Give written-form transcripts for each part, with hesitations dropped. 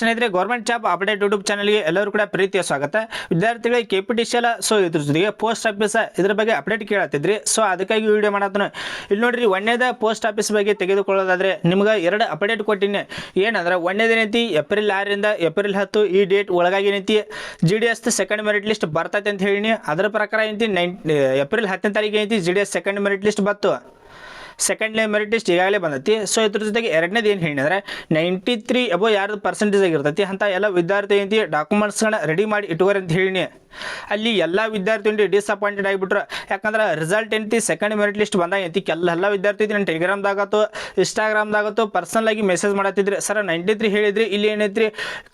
ಸ್ನೇಹಿತರೆ government job update YouTube ಚಾನಲ್ಗೆ ಎಲ್ಲರೂ ಕೂಡ ಪ್ರೀತಿಯ ಸ್ವಾಗತ. ವಿದ್ಯಾರ್ಥಿಗಳಿಗೆ ಕೆಪಿಟಿಸಿಎಲ್ ಸೊ ಇದ್ರ ಜೊತೆಗೆ ಪೋಸ್ಟ್ ಆಫೀಸ್ ಇದ್ರ ಬಗ್ಗೆ ಅಪ್ಡೇಟ್ ಕೇಳತ್ತಿದ್ರಿ. ಸೊ ಅದಕ್ಕಾಗಿ ವಿಡಿಯೋ ಮಾಡತ್ತನ. ಇಲ್ಲಿ ನೋಡ್ರಿ, ಒಂದನೇದ ಪೋಸ್ಟ್ ಆಫೀಸ್ ಬಗ್ಗೆ ತೆಗೆದುಕೊಳ್ಳೋದಾದ್ರೆ ನಿಮ್ಗೆ ಎರಡು ಅಪ್ಡೇಟ್ ಕೊಟ್ಟಿನಿ. ಏನಂದ್ರೆ ಒಂದನೇದೇನೈತಿ ಏಪ್ರಿಲ್ 6ರಿಂದ ಏಪ್ರಿಲ್ 10 ಈ ಡೇಟ್ ಒಳಗಾಗಿ ಏನೈತಿ GDS ಸೆಕೆಂಡ್ ಮೆರಿಟ್ ಲಿಸ್ಟ್ ಬರ್ತೈತೆ ಅಂತ ಹೇಳಿನಿ. ಅದರ ಪ್ರಕಾರ ಏನೈತಿ ಏಪ್ರಿಲ್ 10ನೇ ತಾರೀಕು ಏನೈತಿ GDS ಸೆಕೆಂಡ್ ಮೆರಿಟ್ ಲಿಸ್ಟ್ ಬತ್ತು. ಸೆಕೆಂಡ್ ಮೆರಿಟ್ ಲಿಸ್ಟ್ ಈಗಾಗಲೇ ಬಂದೈತಿ. ಸೊ ಇದ್ರ ಜೊತೆಗೆ ಎರಡನೇದು ಏನು ಹೇಳಿದ್ರೆ 93 ಅಬೋ ಯಾರ್ದು ಪರ್ಸೆಂಟೇಜ್ ಆಗಿರ್ತೈತಿ ಅಂತ ಎಲ್ಲ ವಿದ್ಯಾರ್ಥಿ ಏನೈತಿ ಡಾಕ್ಯುಮೆಂಟ್ಸ್ಗಳನ್ನ ರೆಡಿ ಮಾಡಿ ಇಟ್ಕೋರಿ ಅಂತ ಹೇಳಿನಿ. ಅಲ್ಲಿ ಎಲ್ಲ ವಿದ್ಯಾರ್ಥಿ ಡಿಸಪಾಯಿಂಟೆಡ್ ಆಗಿಬಿಟ್ರು. ಯಾಕಂದ್ರೆ ರಿಸಲ್ಟ್ ಏನೈತಿ ಸೆಕೆಂಡ್ ಮೆರಿಟ್ ಲಿಸ್ಟ್ ಬಂದಾಗ ಏನೈತಿ ಎಲ್ಲ ವಿದ್ಯಾರ್ಥಿ ನಾನು ಟೆಲಿಗ್ರಾಮ್ದಾಗತ್ತೋ ಇನ್ಸ್ಟಾಗ್ರಾಮ್ದಾಗತ್ತೋ ಪರ್ಸನಲಾಗಿ ಮೆಸೇಜ್ ಮಾಡತ್ತಿದ್ರಿ. ಸರ್ 93 ಹೇಳಿದ್ರಿ, ಇಲ್ಲಿ ಏನೈತ್ರಿ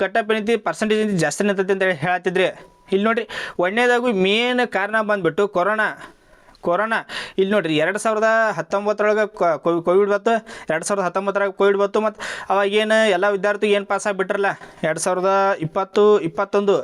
ಕಟಪ್ ಏನೈತಿ ಪರ್ಸೆಂಟೇಜ್ ಏನೈತಿ ಜಾಸ್ತಿ ನಿಂತೈತಿ ಅಂತ ಹೇಳತ್ತಿದ್ರಿ. ಇಲ್ಲಿ ನೋಡಿರಿ, ಒಂದನೇದಾಗು ಮೇನ್ ಕಾರಣ ಬಂದುಬಿಟ್ಟು ಕೊರೋನಾ. ಇಲ್ಲಿ ನೋಡಿರಿ 2019 ಕೋವಿಡ್ ಬತ್ತು, 2019 ಕೋವಿಡ್ ಬತ್ತು. ಮತ್ತು ಅವಾಗೇನು ಎಲ್ಲ ವಿದ್ಯಾರ್ಥಿ ಏನು ಪಾಸ್ ಆಗಿಬಿಟ್ರಲ್ಲ 2020, 2021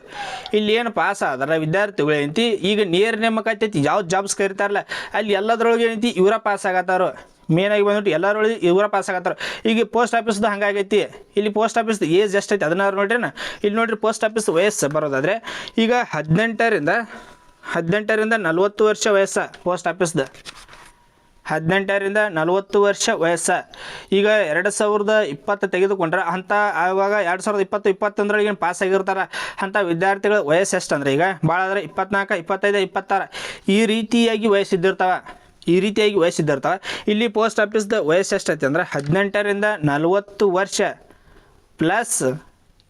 ಇಲ್ಲಿ ಏನು ಪಾಸ್ ಆದ್ರೆ ವಿದ್ಯಾರ್ಥಿಗಳು ಏನೈತಿ ಈಗ ನೇರ ನೇಮಕ ಆಗ್ತೈತಿ. ಯಾವ ಜಾಬ್ಸ್ ಕರಿತಾರಲ್ಲ ಅಲ್ಲಿ ಎಲ್ಲದರೊಳಗೆ ಏನೈತಿ ಇವರ ಪಾಸ್ ಆಗತ್ತಾರೋ. ಮೇನಾಗಿ ಬಂದ್ಬಿಟ್ಟು ಎಲ್ಲರೊಳಗೆ ಇವರ ಪಾಸ್ ಆಗತ್ತಾರ. ಈಗ ಪೋಸ್ಟ್ ಆಫೀಸ್ದು ಹಂಗಾಗೈತಿ. ಇಲ್ಲಿ ಪೋಸ್ಟ್ ಆಫೀಸ್ದು ಏಜ್ ಎಷ್ಟೈತಿ ಅದನ್ನ ನೋಡ್ರಿ. ಇಲ್ಲಿ ನೋಡಿರಿ, ಪೋಸ್ಟ್ ಆಫೀಸ್ ವಯಸ್ಸು ಬರೋದಾದರೆ ಈಗ 18ರಿಂದ 40 ವರ್ಷ ವಯಸ್ಸು. ಪೋಸ್ಟ್ ಆಫೀಸ್ದು 18ರಿಂದ 40 ವರ್ಷ ವಯಸ್ಸು. ಈಗ 2020 ತೆಗೆದುಕೊಂಡ್ರೆ ಅಂಥ ಆವಾಗ 2020, 2021 ಏನು ಪಾಸ್ ಆಗಿರ್ತಾರೆ ಅಂಥ ವಿದ್ಯಾರ್ಥಿಗಳ ವಯಸ್ಸು ಎಷ್ಟಂದ್ರೆ ಈಗ ಭಾಳ ಆದರೆ 24, 25, 26 ಈ ರೀತಿಯಾಗಿ ವಯಸ್ಸಿದ್ದಿರ್ತಾವೆ. ಇಲ್ಲಿ ಪೋಸ್ಟ್ ಆಫೀಸ್ದು ವಯಸ್ಸು ಎಷ್ಟೈತಿ ಅಂದ್ರೆ 18ರಿಂದ 40 ವರ್ಷ ಪ್ಲಸ್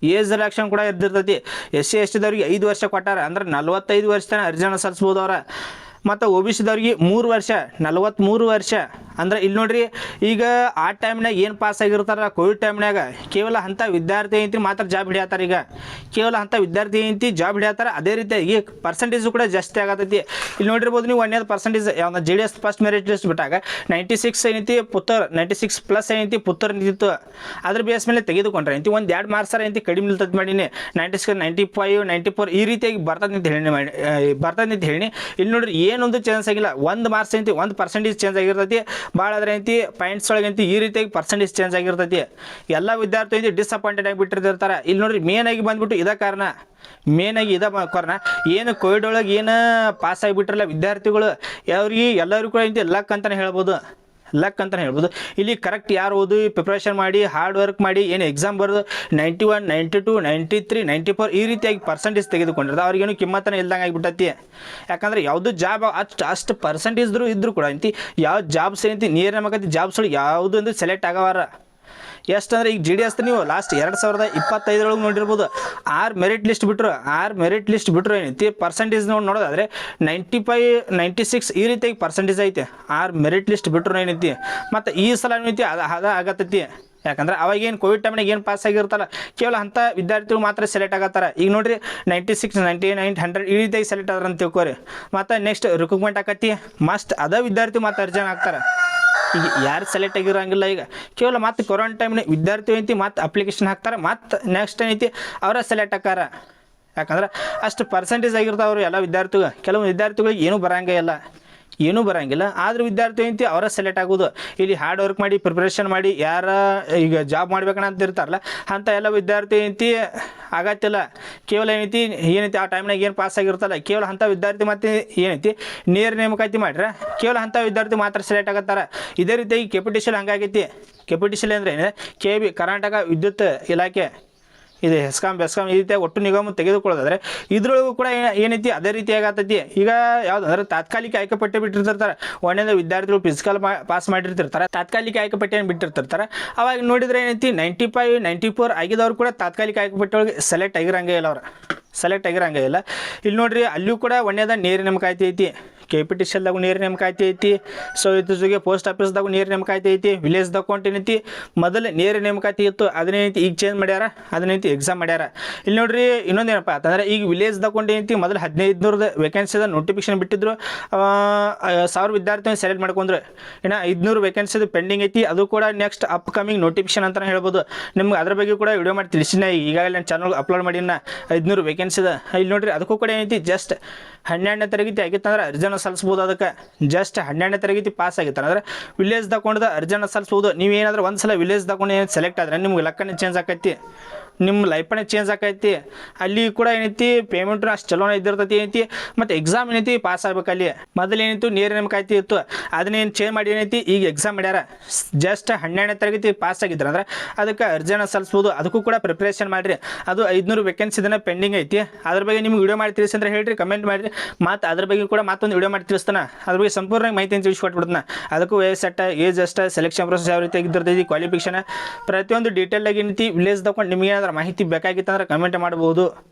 ಏಜ್ ರಿಲ್ಯಾಕ್ಷನ್ ಕೂಡ ಇದ್ದಿರ್ತೈತಿ. SC STದವ್ರಿಗೆ 5 ವರ್ಷ ಕೊಟ್ಟಾರ, ಅಂದ್ರೆ 45 ವರ್ಷ ತನಕ ಅರ್ಜಿನ ಸಲ್ಲಿಸ್ಬೋದು ಅವ್ರ. ಮತ್ತು OBCದವ್ರಿಗೆ 3 ವರ್ಷ 43 ವರ್ಷ. ಅಂದ್ರೆ ಇಲ್ಲಿ ನೋಡ್ರಿ, ಈಗ ಆ ಟೈಮ್ನಾಗ ಏನು ಪಾಸ್ ಆಗಿರ್ತಾರ ಕೋವಿಡ್ ಟೈಮ್ನಾಗ ಕೇವಲ ಅಂಥ ವಿದ್ಯಾರ್ಥಿ ಏನಂತಿ ಮಾತ್ರ ಜಾಬ್ ಹಿಡಿಯತ್ತಾರೆ. ಈಗ ಕೇವಲ ಅಂಥ ವಿದ್ಯಾರ್ಥಿ ಏನಂತಿ ಜಾಬ್ ಹಿಡಿಯತ್ತಾರೆ. ಅದೇ ರೀತಿಯಾಗಿ ಪರ್ಸೆಂಟೇಜು ಕೂಡ ಜಾಸ್ತಿ ಆಗತೈತಿ. ಇಲ್ಲಿ ನೋಡಿರ್ಬೋದು ನೀವು ಒಂದೇದು ಪರ್ಸೆಂಟೇಜ್ ಯಾವ್ದು GDS ಫಸ್ಟ್ ಮೆರಿಟ್ ಲಿಸ್ಟ್ ಬಿಟ್ಟಾಗ 96 ಏನೈತಿ ಪುತ್ತೂರ್, 96 ಪ್ಲಸ್ ಏನೈತಿ ಪುತ್ತೂರ್ ನಿಂತಿತ್ತು. ಅದ್ರ ಬೇಸ್ ಮೇಲೆ ತೆಗೆದುಕೊಂಡ್ರೆ ಏನೈತಿ ಒಂದು 2 ಮಾರ್ಕ್ಸರ ಏನೈತಿ ಕಡಿಮೆ ನಿಲ್ತೈತಿ ಮಾಡೀನಿ. 96, 95, 94 ಈ ರೀತಿಯಾಗಿ ಬರ್ತದೆ ಅಂತ ಹೇಳಿ ಇಲ್ಲಿ ನೋಡ್ರಿ ಏನೊಂದು ಚೇಂಜ್ ಆಗಿಲ್ಲ. ಒಂದು ಮಾರ್ಕ್ಸ್ ಏನೈತಿ, ಒಂದು ಪರ್ಸೆಂಟೇಜ್ ಚೇಂಜ್ ಆಗಿರ್ತೈತಿ. ಭಾಳ ಅದ್ರ ಏನೈತಿ ಪಾಯಿಂಟ್ಸ್ ಒಳಗೆ ಏನೈತಿ ಈ ರೀತಿಯಾಗಿ ಪರ್ಸೆಂಟೇಜ್ ಚೇಂಜ್ ಆಗಿರ್ತೈತಿ. ಎಲ್ಲ ವಿದ್ಯಾರ್ಥಿ ಏನೈತಿ ಡಿಸಪಾಯಿಂಟೆಡ್ ಆಗಿಬಿಟ್ಟಿರ್ತಾರೆ. ಇಲ್ಲಿ ನೋಡ್ರಿ ಮೇನ್ ಆಗಿ ಬಂದ್ಬಿಟ್ಟು ಇದೇ ಕಾರಣ. ಏನು ಕೋವಿಡ್ ಒಳಗೆ ಏನು ಪಾಸ್ ಆಗಿಬಿಟ್ರಲ್ಲ ವಿದ್ಯಾರ್ಥಿಗಳು ಅವ್ರಿಗೆ ಎಲ್ಲರಿಗೂ ಕೂಡ ಏನೈತಿ ಲಕ್ ಅಂತಲೇ ಹೇಳ್ಬೋದು. ಇಲ್ಲಿ ಕರೆಕ್ಟ್ ಯಾರು ಓದಿ ಪ್ರಿಪ್ರೇಷನ್ ಮಾಡಿ ಹಾರ್ಡ್ ವರ್ಕ್ ಮಾಡಿ ಏನು ಎಕ್ಸಾಮ್ ಬರೆದು 91, 92, 93, 94 ಈ ರೀತಿಯಾಗಿ ಪರ್ಸೆಂಟೇಜ್ ತೆಗೆದುಕೊಂಡಿರೋದು ಅವ್ರಿಗೇನು ಕಿಮ್ಮತ್ತನೇ ಇಲ್ದಂಗೆ ಆಗಿಬಿಟ್ಟೈತಿ. ಯಾಕಂದ್ರೆ ಯಾವುದು ಜಾಬ್ ಅಷ್ಟು ಪರ್ಸೆಂಟೇಜ್ ಇದ್ರೂ ಕೂಡ ಏನೈತಿ ಯಾವ ಜಾಬ್ಸ್ ಏನೈತಿ ನೇರ ನೇಮಕಾತಿ ಜಾಬ್ಸ್ಗಳು ಯಾವುದು ಅಂದ್ರೆ ಸೆಲೆಕ್ಟ್ ಆಗವಾರ. ಎಷ್ಟಂದ್ರೆ ಈಗ GDS ನೀವು ಲಾಸ್ಟ್ 2025 ನೋಡಿರ್ಬೋದು 6 ಮೆರಿಟ್ ಲಿಸ್ಟ್ ಬಿಟ್ಟರು ಏನೈತಿ ಪರ್ಸೆಂಟೇಜ್ ನೋಡೋದಾದ್ರೆ 95, 96 ಈ ರೀತಿಯಾಗಿ ಪರ್ಸೆಂಟೇಜ್ ಐತಿ. 6 ಮೆರಿಟ್ ಲಿಸ್ಟ್ ಬಿಟ್ಟರು ಏನೈತಿ. ಮತ್ತು ಈ ಸಲ ಏನೈತಿ ಅದು ಆಗತ್ತೈತಿ. ಯಾಕಂದ್ರೆ ಅವಾಗೇನು ಕೋವಿಡ್ ಟೈಮ್ನಾಗ ಏನು ಪಾಸ್ ಆಗಿರ್ತಾರಲ್ಲ ಕೇವಲ ಅಂಥ ವಿದ್ಯಾರ್ಥಿಗಳು ಮಾತ್ರ ಸೆಲೆಕ್ಟ್ ಆಗತ್ತಾರೆ. ಈಗ ನೋಡಿರಿ 96, 99, 100 ಈ ರೀತಿಯಾಗಿ ಸೆಲೆಕ್ಟ್ ಆದ್ರೆ ಅಂತ ತಿಳ್ಕೊರಿ. ಮತ್ತು ನೆಕ್ಸ್ಟ್ ರಿಕ್ರೂಟ್ಮೆಂಟ್ ಆಕತಿ ಮಸ್ಟ್ ಅದ ವಿದ್ಯಾರ್ಥಿ ಮತ್ತು ಅರ್ಜನ್ ಆಗ್ತಾರೆ. ಈಗ ಯಾರು ಸೆಲೆಕ್ಟ್ ಆಗಿರೋಂಗಿಲ್ಲ. ಈಗ ಕೇವಲ ಮತ್ತು ಕೊರೋನಾ ಟೈಮ್ನ ವಿದ್ಯಾರ್ಥಿ ಏನೈತಿ ಮತ್ತು ಅಪ್ಲಿಕೇಶನ್ ಹಾಕ್ತಾರೆ, ಮತ್ತು ನೆಕ್ಸ್ಟ್ ಏನೈತಿ ಅವರ ಸೆಲೆಕ್ಟ್ ಆಕಾರ. ಯಾಕಂದ್ರೆ ಅಷ್ಟು ಪರ್ಸೆಂಟೇಜ್ ಆಗಿರ್ತಾವೆ ಅವರು ಎಲ್ಲ ವಿದ್ಯಾರ್ಥಿಗಳು. ಕೆಲವು ವಿದ್ಯಾರ್ಥಿಗಳಿಗೆ ಏನೂ ಬರೋಂಗಿಲ್ಲ ಆದರೂ ವಿದ್ಯಾರ್ಥಿ ಏನೈತಿ ಅವರ ಸೆಲೆಕ್ಟ್ ಆಗೋದು. ಇಲ್ಲಿ ಹಾರ್ಡ್ ವರ್ಕ್ ಮಾಡಿ ಪ್ರಿಪ್ರೇಷನ್ ಮಾಡಿ ಯಾರ ಈಗ ಜಾಬ್ ಮಾಡ್ಬೇಕನ್ನ ಅಂತ ಇರ್ತಾರಲ್ಲ ಅಂಥ ಎಲ್ಲ ವಿದ್ಯಾರ್ಥಿ ಏನೈತಿ ಆಗತ್ತಿಲ್ಲ. ಕೇವಲ ಏನೈತಿ ಆ ಟೈಮ್ನಾಗ ಏನು ಪಾಸ್ ಆಗಿರ್ತಲ್ಲ ಕೇವಲ ಅಂಥ ವಿದ್ಯಾರ್ಥಿ ಮತ್ತು ಏನೈತಿ ನೇರ ನೇಮಕಾತಿ ಮಾಡ್ರೆ ಕೇವಲ ಅಂಥ ವಿದ್ಯಾರ್ಥಿ ಮಾತ್ರ ಸೆಲೆಕ್ಟ್ ಆಗತ್ತಾರೆ. ಇದೇ ರೀತಿಯಾಗಿ ಕೆಪಿಟಿಸಿಎಲ್ ಹಂಗಾಗೈತಿ. ಕೆಪಿಟಿಸಿಎಲ್ ಅಂದರೆ ಏನಿದೆ KB ಕರ್ನಾಟಕ ವಿದ್ಯುತ್ ಇಲಾಖೆ ಇದೆ ಬೆಸ್ಕಾಂ ಈ ರೀತಿಯಾಗಿ ಒಟ್ಟು ನಿಗಮ ತೆಗೆದುಕೊಳ್ಳೋದಾದ್ರೆ ಇದ್ರೊಳಗೂ ಕೂಡ ಏನೈತಿ ಅದೇ ರೀತಿಯಾಗಿ ಆಗ್ತೈತಿ. ಈಗ ಯಾವುದಂದ್ರೆ ತಾತ್ಕಾಲಿಕ ಆಯ್ಕೆ ಪಟ್ಟಿ ಬಿಟ್ಟಿರ್ತಾರೆ. ಒಂದನೇದು ವಿದ್ಯಾರ್ಥಿಗಳು ಫಿಸಿಕಲ್ ಪಾಸ್ ಮಾಡಿರ್ತಿರ್ತಾರೆ, ತಾತ್ಕಾಲಿಕ ಆಯ್ಕೆ ಪಟ್ಟಿಯನ್ನು ಬಿಟ್ಟಿರ್ತಿರ್ತಾರೆ. ಅವಾಗ ನೋಡಿದ್ರೆ ಏನೈತಿ 95, 94 ಆಗಿದವ್ರು ಕೂಡ ತಾತ್ಕಾಲಿಕ ಆಯ್ಕೆ ಪಟ್ಟಿ ಒಳಗೆ ಸೆಲೆಕ್ಟ್ ಆಗಿರಂಗೇ ಇಲ್ಲ. ಇಲ್ಲಿ ನೋಡ್ರಿ ಅಲ್ಲಿಯೂ ಕೂಡ ಒಂದೇದ ನೇರ ನೇಮಕಾತಿ ಐತಿ. ಕೆಪಿಟಿಸಿಎಲ್ದಾಗೂ ನೇರ ನೇಮಕಾತಿ ಐತಿ. ಸೊ ಇದ್ರ ಜೊತೆಗೆ ಪೋಸ್ಟ್ ಆಫೀಸ್ದಾಗೂ ನೇರ ನೇಮಕಾತಿ ಐತಿ. ವಿಲೇಜ್ದ ಅಕೌಂಟ್ ಏನೈತಿ ಮೊದಲು ನೇರ ನೇಮಕಾತಿ ಇತ್ತು, ಅದನ್ನೇನೈತಿ ಈಗ ಚೇಂಜ್ ಮಾಡ್ಯಾರ, ಅದನ್ನೈತಿ ಎಕ್ಸಾಮ್ ಮಾಡ್ಯಾರ. ಇಲ್ಲಿ ನೋಡ್ರಿ ಇನ್ನೊಂದೇನಪ್ಪ ಅಂತಂದ್ರೆ ಈಗ ವಿಲೇಜ್ದ ಅಕೌಂಟ್ ಏನೈತಿ ಮೊದಲು 1500 ವೇಕೆನ್ಸಿದ ನೋಟಿಫಿಕೇಶನ್ ಬಿಟ್ಟಿದ್ರು. 1000 ವಿದ್ಯಾರ್ಥಿನ ಸೆಲೆಕ್ಟ್ ಮಾಡ್ಕೊಂಡ್ರು. ಇನ್ನು 500 ವೇಕೆನ್ಸಿದು ಪೆಂಡಿಂಗ್ ಐತಿ. ಅದು ಕೂಡ ನೆಕ್ಸ್ಟ್ ಅಪ್ಕಮಿಂಗ್ ನೋಟಿಫಿಕೇಶನ್ ಅಂತಲೇ ಹೇಳ್ಬೋದು. ನಿಮ್ಗೆ ಅದ್ರ ಬಗ್ಗೆ ಕೂಡ ವಿಡಿಯೋ ಮಾಡಿ ತಿಳಿಸಿನ ಈಗಾಗಲೇ ನನ್ನ ಚಾನಲ್ಗೆ ಅಪ್ಲೋಡ್ ಮಾಡಿನ 500 ವೇಕೆನ್ಸಿದ. ಇಲ್ಲಿ ನೋಡ್ರಿ ಅದಕ್ಕೂ ಕೂಡ ಏನೈತಿ ಜಸ್ಟ್ 12ನೇ ತರಗತಿ ಆಗಿತ್ತಂದ್ರೆ ಅರ್ಜಿನ ಸಲ್ಲಿಸ್ಬೋದು. ಅದಕ್ಕೆ ಜಸ್ಟ್ 12ನೇ ತರಗತಿ ಪಾಸ್ ಆಗಿರ್ತಾರೆ ಅಂದ್ರೆ ವಿಲೇಜ್ ತಗೊಂಡು ಅರ್ಜಿನ ಸಲ್ಲಿಸ್ಬೋದು. ನೀವೇನಾದ್ರೂ ಒಂದು ಸಲ ವಿಲೇಜ್ ತಗೊಂಡು ಏನು ಸೆಲೆಕ್ಟ್ ಆದರೆ ನಿಮ್ಗೆ ಲಕ್ಕನೇ ಚೇಂಜ್ ಆಕೈತಿ. ನಿಮ್ಮ ಲೈಫನೇ ಚೇಂಜ್ ಆಕೈತಿ. ಅಲ್ಲಿ ಕೂಡ ಏನೈತಿ ಪೇಮೆಂಟ್ನು ಅಷ್ಟು ಚಲೋನ ಇದ್ದಿರ್ತೈತಿ ಏನೈತಿ. ಮತ್ತು ಎಕ್ಸಾಮ್ ಏನೈತಿ ಪಾಸ್ ಆಗ್ಬೇಕು. ಅಲ್ಲಿ ಮೊದಲು ಏನಿತ್ತು ನೇರ ನೇಮಕಾತಿ ಇತ್ತು, ಅದನ್ನೇನು ಚೇಂಜ್ ಮಾಡಿ ಏನೈತಿ ಈಗ ಎಕ್ಸಾಮ್ ಮಾಡ್ಯಾರ. ಜಸ್ಟ್ 12ನೇ ತರಗತಿ ಪಾಸ್ ಆಗಿದ್ರೆ ಅಂದ್ರೆ ಅದಕ್ಕೆ ಅರ್ಜಿನ ಸಲ್ಲಿಸ್ಬೋದು. ಅದಕ್ಕೂ ಕೂಡ ಪ್ರಿಪ್ರೇಷನ್ ಮಾಡಿರಿ. ಅದು 500 ವೇಕೆನ್ಸಿ ಇದನ್ನ ಪೆಂಡಿಂಗ್ ಐತಿ. ಅದ್ರ ಬಗ್ಗೆ ನಿಮ್ಗೆ ವಿಡಿಯೋ ಮಾಡಿ ತಿಳಿಸಿ ಅಂದ್ರೆ ಹೇಳ್ರಿ, ಕಮೆಂಟ್ ಮಾಡಿರಿ. ಮತ್ತು ಅದ್ರ ಬಗ್ಗೆ ಕೂಡ ಮತ್ತೊಂದು ವಿಡಿಯೋ ಮಾಡಿ ತಿಳಿಸ್ತಾನೆ. ಅದ್ರ ಬಗ್ಗೆ ಸಂಪೂರ್ಣ ಮಾಹಿತಿಯನ್ನು ತಿಳಿಸ್ಕೊಟ್ಬಿಡ್ತಾನೆ. ಅದಕ್ಕೂ ವಯಸ್ಸೆಟ್ಟ, ಏಜ್ ಅಷ್ಟ, ಸೆಲೆಕ್ಷನ್ ಪ್ರೊಸೆಸ್ ಯಾವ ರೀತಿ ಆಗಿರ್ತೈತಿ, ಕ್ವಾಲಿಫಿಕೇಷನ್ ಪ್ರತಿಯೊಂದು ಡೀಟೇಲ್ ಆಗಿ ಏನೈತಿ ವಿಲೇಜ್ ತಗೊಂಡು ನಿಮಗೆ ಏನಾದ್ರೂ ಮಾಹಿತಿ ಬೇಕಾಗಿತ್ತಂದ್ರೆ ಕಮೆಂಟ್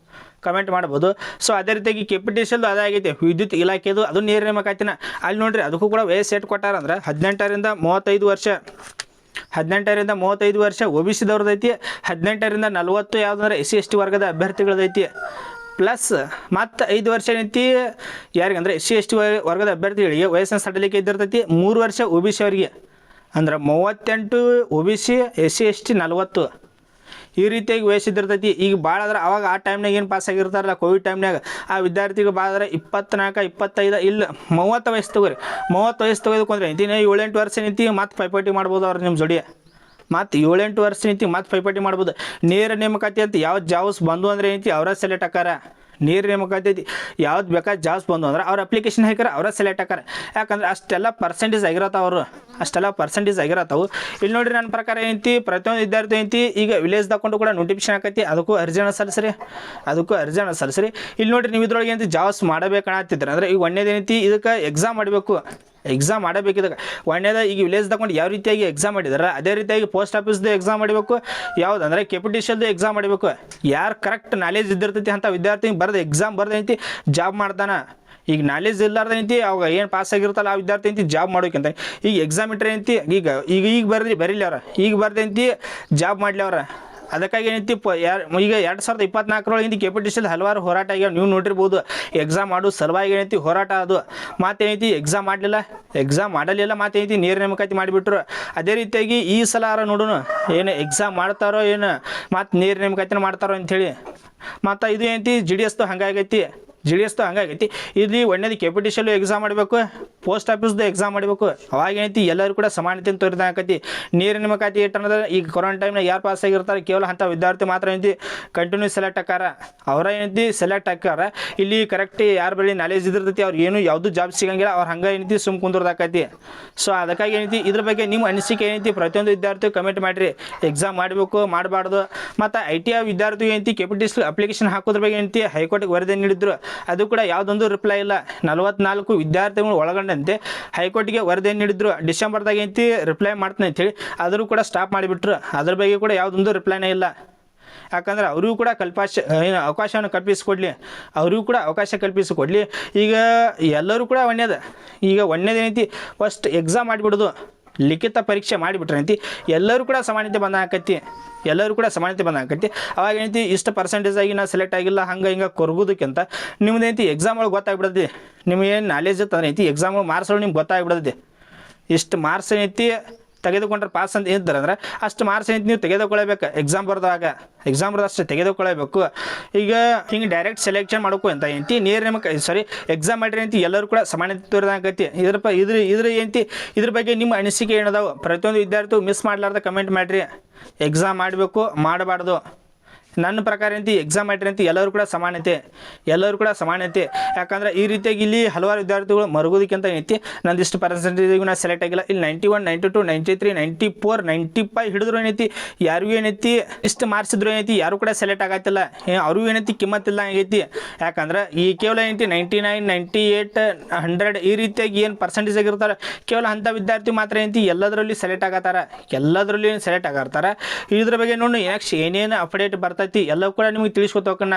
ಮಾಡ್ಬೋದು. ಸೊ ಅದೇ ರೀತಿಯಾಗಿ ಕೆಪಿಟಿಷಲ್ದು ಅದಾಗೈತೆ ವಿದ್ಯುತ್ ಇಲಾಖೆದು, ಅದು ನೇರ ನೇಮಕಾತಿನ. ಅಲ್ಲಿ ನೋಡ್ರಿ ಅದಕ್ಕೂ ಕೂಡ ವಯಸ್ಸು ಸೆಟ್ ಕೊಟ್ಟಾರಂದ್ರೆ 18ರಿಂದ 35 ವರ್ಷ. 18ರಿಂದ 35 ವರ್ಷ ಒ ಬಿ ಸಿದವ್ರದೈತಿ. 18ರಿಂದ 40 ಯಾವುದಂದ್ರೆ SC ST ವರ್ಗದ ಅಭ್ಯರ್ಥಿಗಳದೈತಿ. ಪ್ಲಸ್ ಮತ್ತು 5 ವರ್ಷ ಏನೈತಿ ಯಾರಿಗಂದ್ರೆ SC ST ವರ್ಗದ ಅಭ್ಯರ್ಥಿಗಳಿಗೆ ವಯಸ್ಸಿನ ಸಡಲಿಕೆ ಇದ್ದಿರ್ತೈತಿ. 3 ವರ್ಷ ಒ ಬಿ ಸಿ ಅವರಿಗೆ ಅಂದ್ರೆ 38 O B C, SC ST 40 ಈ ರೀತಿಯಾಗಿ ವಯಸ್ಸಿದ್ದಿರ್ತೈತಿ. ಈಗ ಭಾಳ ಆದ್ರೆ ಅವಾಗ ಆ ಟೈಮ್ನಾಗ ಏನು ಪಾಸ್ ಆಗಿರ್ತಾರಲ್ಲ ಕೋವಿಡ್ ಟೈಮ್ನಾಗ, ಆ ವಿದ್ಯಾರ್ಥಿಗಳು ಭಾಳ ಆದ್ರೆ 24, 25 ಇಲ್ಲ 30 ವಯಸ್ಸು ತಗೋರಿ. 30 ವಯಸ್ಸು ತೆಗೆದುಕೊಂಡ್ರೆ ಐತಿ 7-8 ವರ್ಷ ನಿಂತಿ ಮತ್ತೆ ಪೈಪೋಟಿ ಮಾಡ್ಬೋದು ಅವ್ರು ನಿಮ್ಮ ಜೋಡಿ. ಮತ್ತು 7-8 ವರ್ಷ ನಿಂತಿ ಮತ್ತೆ ಪೈಪೋಟಿ ಮಾಡ್ಬೋದು. ನೇರ ನೇಮಕಾತಿ ಅಂತ ಯಾವ ಜಾಬ್ಸ್ ಬಂದು ಅಂದ್ರೆ ಏನೈತಿ ಅವರ ಸೆಲೆಕ್ಟ್ ಆಕಾರ. ನೇರ ನೇಮಕಾತಿ ಐತಿ ಯಾವ್ದು ಬೇಕಾದ ಜಾಬ್ಸ್ ಬಂದು ಅಂದ್ರೆ ಅವ್ರು ಅಪ್ಲಿಕೇಶನ್ ಹಾಕ್ಯಾರ, ಅವರ ಸೆಲೆಕ್ಟ್ ಆಕಾರ. ಯಾಕಂದ್ರೆ ಅಷ್ಟೆಲ್ಲ ಪರ್ಸೆಂಟೇಜ್ ಆಗಿರತ್ತವರು, ಇಲ್ಲಿ ನೋಡ್ರಿ ನನ್ನ ಪ್ರಕಾರ ಏನೈತಿ ಪ್ರತಿಯೊಂದು ವಿದ್ಯಾರ್ಥಿ ಏನೈತಿ ಈಗ ವಿಲೇಜ್ ತಗೊಂಡು ಕೂಡ ನೋಟಿಫಿಕೇಶನ್ ಆಕೈತಿ. ಅದಕ್ಕೂ ಅರ್ಜಿನ ಸಲ್ಲಿಸ್ರಿ. ಇಲ್ಲಿ ನೋಡ್ರಿ ನೀವು ಇದ್ರೊಳಗೆ ಏನೈತಿ ಜಾಬ್ಸ್ ಮಾಡಬೇಕನ್ನತ್ತಿದ್ರೆ ಅಂದ್ರೆ ಈಗ ಒಂದೇದು ಏನೈತಿ ಇದಕ್ಕೆ ಎಕ್ಸಾಮ್ ಮಾಡಬೇಕು. ಇದಕ್ಕೆ ಒಂದೇದ ಈಗ ವಿಲೇಜ್ ತಗೊಂಡು ಯಾವ ರೀತಿಯಾಗಿ ಎಕ್ಸಾಮ್ ಮಾಡಿದಾರೆ ಅದೇ ರೀತಿಯಾಗಿ ಪೋಸ್ಟ್ ಆಫೀಸ್ದು ಎಕ್ಸಾಮ್ ಮಾಡಬೇಕು. ಯಾವುದಂದ್ರೆ ಕೆಪಿಟಿಷಲ್ದು ಎಕ್ಸಾಮ್ ಮಾಡಬೇಕು. ಯಾರು ಕರೆಕ್ಟ್ ನಾಲೆಜ್ ಇದ್ದಿರ್ತೈತಿ ಅಂತ ವಿದ್ಯಾರ್ಥಿ ಎಕ್ಸಾಮ್ ಬರ್ದೈತಿ ಜಾಬ್ ಮಾಡ್ತಾನೆ. ಈಗ ನಾಲೆಜ್ ಇಲ್ಲಾರ್ದೈತಿ ಅವಾಗ ಏನು ಪಾಸ್ ಆಗಿರುತ್ತಲ್ಲ ಆ ವಿದ್ಯಾರ್ಥಿ ಐತಿ ಜಾಬ್ ಮಾಡೋಕ್ಕಿಂತ ಈಗ ಎಕ್ಸಾಮ್ ಇಟ್ಟರೆ ಐತಿ ಈಗ ಬರೀಲಿ ಅವ್ರ ಈಗ ಬರ್ದೈತಿ ಜಾಬ್ ಮಾಡಲಿ ಅವ್ರ. ಅದಕ್ಕಾಗಿ ಏನೈತಿ ಈಗ 2024 ಕೆಪಿಟಿಷಲ್ ಹಲವಾರು ಹೋರಾಟ ಆಗ್ಯಾವ. ನೀವು ನೋಡಿರ್ಬೋದು ಎಕ್ಸಾಮ್ ಮಾಡೋ ಸಲುವಾಗಿ ಏನೈತಿ ಹೋರಾಟ. ಅದು ಮಾತೇನೈತಿ ಎಕ್ಸಾಮ್ ಮಾಡಲಿಲ್ಲ ಮಾತೇನೈತಿ ನೇರ ನೇಮಕಾತಿ ಮಾಡಿಬಿಟ್ರು. ಅದೇ ರೀತಿಯಾಗಿ ಈ ಸಲ ನೋಡೋಣ ಏನು ಎಕ್ಸಾಮ್ ಮಾಡ್ತಾರೋ ಏನು ಮತ್ತು ನೇರ ನೇಮಕಾತಿನ ಮಾಡ್ತಾರೋ ಅಂಥೇಳಿ. ಮತ್ತು ಇದು ಏನೈತಿ ಜಿ ಡಿ ಎಸ್ದು ಹಂಗಾಗೈತಿ. ಇಲ್ಲಿ ಒಂದೇದು ಕೆಪಿಟಿಷಲ್ಲು ಎಕ್ಸಾಮ್ ಮಾಡಬೇಕು, ಪೋಸ್ಟ್ ಆಫೀಸ್ದು ಎಕ್ಸಾಮ್ ಮಾಡಬೇಕು. ಅವಾಗ ಏನೈತಿ ಎಲ್ಲರೂ ಕೂಡ ಸಮಾನತೆಯನ್ನು ತೋರಿದಾಕೈತಿ. ನೇರ ನೇಮಕಾತಿ ಏನಂದ್ರೆ ಈಗ ಕೊರೋನಾ ಟೈಮ್ನಾಗ ಯಾರು ಪಾಸ್ ಆಗಿರ್ತಾರೆ ಕೇವಲ ಅಂಥ ವಿದ್ಯಾರ್ಥಿ ಮಾತ್ರ ಏನೈತಿ ಕಂಟಿನ್ಯೂ ಸೆಲೆಕ್ಟ್ ಆಕಾರ. ಅವರ ಏನೈತಿ ಸೆಲೆಕ್ಟ್ ಆಕಾರ. ಇಲ್ಲಿ ಕರೆಕ್ಟ್ ಯಾರ ಬಳಿ ನಾಲೆಜ್ ಇದಿರ್ತೈತಿ ಅವ್ರು ಏನು ಯಾವುದು ಜಾಬ್ ಸಿಗಂಗಿಲ್ಲ, ಅವ್ರು ಹಂಗೆ ಏನೈತಿ ಸುಮ್ ಕುಂದ್ರದಾಕೈತಿ. ಸೊ ಅದಕ್ಕಾಗಿ ಏನೈತಿ ಇದ್ರ ಬಗ್ಗೆ ನಿಮ್ಮ ಅನಿಸಿಕೆ ಏನೈತಿ ಪ್ರತಿಯೊಂದು ವಿದ್ಯಾರ್ಥಿ ಕಮೆಂಟ್ ಮಾಡಿರಿ. ಎಕ್ಸಾಮ್ ಮಾಡಬೇಕು ಮಾಡಬಾರ್ದು. ಮತ್ತು ITI ವಿದ್ಯಾರ್ಥಿ ಏನೈತಿ ಕೆಪಿಟಿಷಲ್ ಅಪ್ಲಿಕೇಶನ್ ಹಾಕೋದ್ರ ಬಗ್ಗೆ ಏನೈತಿ ಹೈಕೋರ್ಟ್ಗೆ ವರದಿ ನೀಡಿದ್ರು. ಅದು ಕೂಡ ಯಾವುದೊಂದು ರಿಪ್ಲೈ ಇಲ್ಲ. 44 ವಿದ್ಯಾರ್ಥಿಗಳು ಒಳಗೊಂಡಂತೆ ಹೈಕೋರ್ಟ್ಗೆ ವರದಿ ನೀಡಿದ್ರು. ಡಿಸೆಂಬರ್ದಾಗ ಏನೈತಿ ರಿಪ್ಲೈ ಮಾಡ್ತೀನಿ ಅಂತೇಳಿ ಆದರೂ ಕೂಡ ಸ್ಟಾಪ್ ಮಾಡಿಬಿಟ್ರು. ಅದ್ರ ಬಗ್ಗೆ ಕೂಡ ಯಾವುದೊಂದು ರಿಪ್ಲೈನೇ ಇಲ್ಲ. ಯಾಕಂದ್ರೆ ಅವರಿಗೂ ಕೂಡ ಅವಕಾಶವನ್ನು ಕಲ್ಪಿಸಿಕೊಡ್ಲಿ. ಈಗ ಎಲ್ಲರೂ ಕೂಡ ಒಂದೇದೇನೈತಿ ಫಸ್ಟ್ ಎಕ್ಸಾಮ್ ಮಾಡಿಬಿಡೋದು, ಲಿಖಿತ ಪರೀಕ್ಷೆ ಮಾಡಿಬಿಟ್ರೆ ಐತಿ ಎಲ್ಲರೂ ಕೂಡ ಸಮಾನತೆ ಬಂದಾಕೈತಿ. ಅವಾಗ ಏನೈತಿ ಇಷ್ಟು ಪರ್ಸೆಂಟೇಜ್ ಆಗಿ ನಾವು ಸೆಲೆಕ್ಟ್ ಆಗಿಲ್ಲ ಹಿಂಗೆ ಕೊರಗೋದಕ್ಕಿಂತ ನಿಮ್ದು ಏನೈತಿ ಎಕ್ಸಾಮ್ ಒಳಗೆ ಗೊತ್ತಾಗ್ಬಿಡತ್ತೆ. ನಿಮ್ಗೆ ಏನು ನಾಲೆಜ್ ಇತ್ತು ಐತಿ ಎಕ್ಸಾಮ್ ಮಾರ್ಕ್ಸ್ ಒಳಗೆ ನಿಮ್ಗೆ ಗೊತ್ತಾಗ್ಬಿಡತ್ತೆ. ಇಷ್ಟು ಮಾರ್ಕ್ಸ್ ಏನೈತಿ ತೆಗೆದುಕೊಂಡ್ರೆ ಪಾಸ್ ಅಂತ ಏನಿದ್ದಾರೆ ಅಂದ್ರೆ ಅಷ್ಟು ಮಾರ್ಕ್ಸ್ ಏನೈತಿ ನೀವು ತೆಗೆದುಕೊಳ್ಳಬೇಕು. ಎಕ್ಸಾಮ್ ಬರ್ದಾಗ ಅಷ್ಟು ತೆಗೆದುಕೊಳ್ಳಬೇಕು. ಈಗ ಹಿಂಗೆ ಡೈರೆಕ್ಟ್ ಸೆಲೆಕ್ಷನ್ ಮಾಡೋಕು ಅಂತ ಏನೈತಿ ಎಕ್ಸಾಮ್ ಮಾಡಿರಿ ಅಂತ ಎಲ್ಲರೂ ಕೂಡ ಸಮಾನತೆ ತೋರಿದಾಗೈತಿ. ಇದ್ರ ಬಗ್ಗೆ ನಿಮ್ಮ ಅನಿಸಿಕೆ ಏನದಾವು ಪ್ರತಿಯೊಂದು ವಿದ್ಯಾರ್ಥಿ ಮಿಸ್ ಮಾಡಲಾರ್ದ ಕಮೆಂಟ್ ಮಾಡಿರಿ. ಎಕ್ಸಾಮ್ ಮಾಡಬೇಕು ಮಾಡಬಾರ್ದು. ನನ್ನ ಪ್ರಕಾರ ಏನೈತಿ ಎಕ್ಸಾಮ್ ಮಾಡಿರಿ ಅಂತ ಎಲ್ಲರೂ ಕೂಡ ಸಮಾನತೆ. ಯಾಕಂದ್ರೆ ಈ ರೀತಿಯಾಗಿ ಇಲ್ಲಿ ಹಲವಾರು ವಿದ್ಯಾರ್ಥಿಗಳು ಮರುಗೋದಕ್ಕಿಂತ ಏನೈತಿ ನಂದಿಷ್ಟು ಪರ್ಸೆಂಟೇಜಿಗೂ ನಾನು ಸೆಲೆಕ್ಟ್ ಆಗಿಲ್ಲ. ಇಲ್ಲಿ 91, 92, 93, 94, 95 ಹಿಡಿದ್ರು ಏನೈತಿ ಯಾರಿಗೂ ಏನೈತಿ ಇಷ್ಟು ಮಾರ್ಕ್ಸ್ ಇದ್ರು ಏನೈತಿ ಯಾರು ಕೂಡ ಸೆಲೆಕ್ಟ್ ಆಗತ್ತಿಲ್ಲ. ಅವ್ರಿಗೂ ಏನೈತಿ ಕಿಮ್ಮತ್ತಿಲ್ಲ ಆಗೈತಿ. ಯಾಕಂದ್ರೆ ಈ ಕೇವಲ ಏನೈತಿ 99, 98, 100 ಈ ರೀತಿಯಾಗಿ ಏನು ಪರ್ಸೆಂಟೇಜ್ ಆಗಿರ್ತಾರೆ ಕೇವಲ ಅಂಥ ವಿದ್ಯಾರ್ಥಿ ಮಾತ್ರ ಏನೈತಿ ಎಲ್ಲದರಲ್ಲಿ ಸೆಲೆಕ್ಟ್ ಆಗತ್ತಾರ. ಇದ್ರ ಬಗ್ಗೆ ನೋಡಿ ನೆಕ್ಸ್ಟ್ ಏನೇನು ಅಪ್ಡೇಟ್ ಬರ್ತಾ ಎಲ್ಲವೂ ಕೂಡ ನಿಮಗೆ ತಿಳಿಸ್ಕೊತೋಕನ್ನ.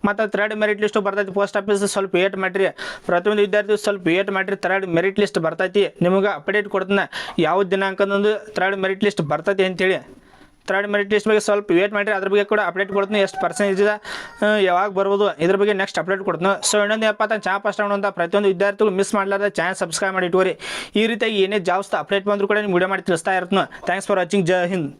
ಮತ್ತು 3rd ಮೆರಿಟ್ ಲಿಸ್ಟ್ ಬರ್ತೈತಿ ಪೋಸ್ಟ್ ಆಫೀಸ್. ಸ್ವಲ್ಪ ವೇಟ್ ಮಾಡಿರಿ ಪ್ರತಿಯೊಂದು ವಿದ್ಯಾರ್ಥಿ ಸ್ವಲ್ಪ ವೇಟ್ ಮಾಡಿರಿ. 3rd ಮೆರಿಟ್ ಲಿಸ್ಟ್ ಬರ್ತೈತಿ ನಿಮಗೆ ಅಪ್ಡೇಟ್ ಕೊಡ್ತಾನೆ ಯಾವ ದಿನಾಂಕದೊಂದು 3rd ಮೆರಿಟ್ ಲಿಸ್ಟ್ ಬರ್ತೈತಿ ಅಂತೇಳಿ. 3rd ಮೆರಿಟ್ ಲಿಸ್ಟ್ ಬಗ್ಗೆ ಸ್ವಲ್ಪ ವೇಟ್ ಮಾಡಿರಿ. ಅದ್ರ ಬಗ್ಗೆ ಕೂಡ ಅಪ್ಡೇಟ್ ಕೊಡ್ತೀನಿ ಎಷ್ಟು ಪರ್ಸೆಂಟೇಜ್ ಇದೆ ಯಾವಾಗ ಬರ್ಬೋದು ಇದ್ರ ಬಗ್ಗೆ ನೆಕ್ಸ್ಟ್ ಅಪ್ಡೇಟ್ ಕೊಡ್ತೀನಿ. ಸೊ ಇನ್ನೊಂದು ಚಾನಲ್ ಫಸ್ಟ್ ಅಂತ ಪ್ರತಿಯೊಂದು ವಿದ್ಯಾರ್ಥಿಗಳು ಮಿಸ್ ಮಾಡಲಾರ್ದೆ ಚಾನಲ್ ಸಬ್ಸ್ಕ್ರೈಬ್ ಮಾಡಿ ಇಟ್ಕೋರಿ. ಈ ರೀತಿಯಾಗಿ ಏನೇ ಜಾಬ್ಸ್ ಅಪ್ಡೇಟ್ ಬಂದರೂ ಕೂಡ ನೀವು ವಿಡಿಯೋ ಮಾಡಿ ತಿಳಿಸ್ತಾ ಇರ್ತೀನಿ. Thanks for watching. Jai Hind.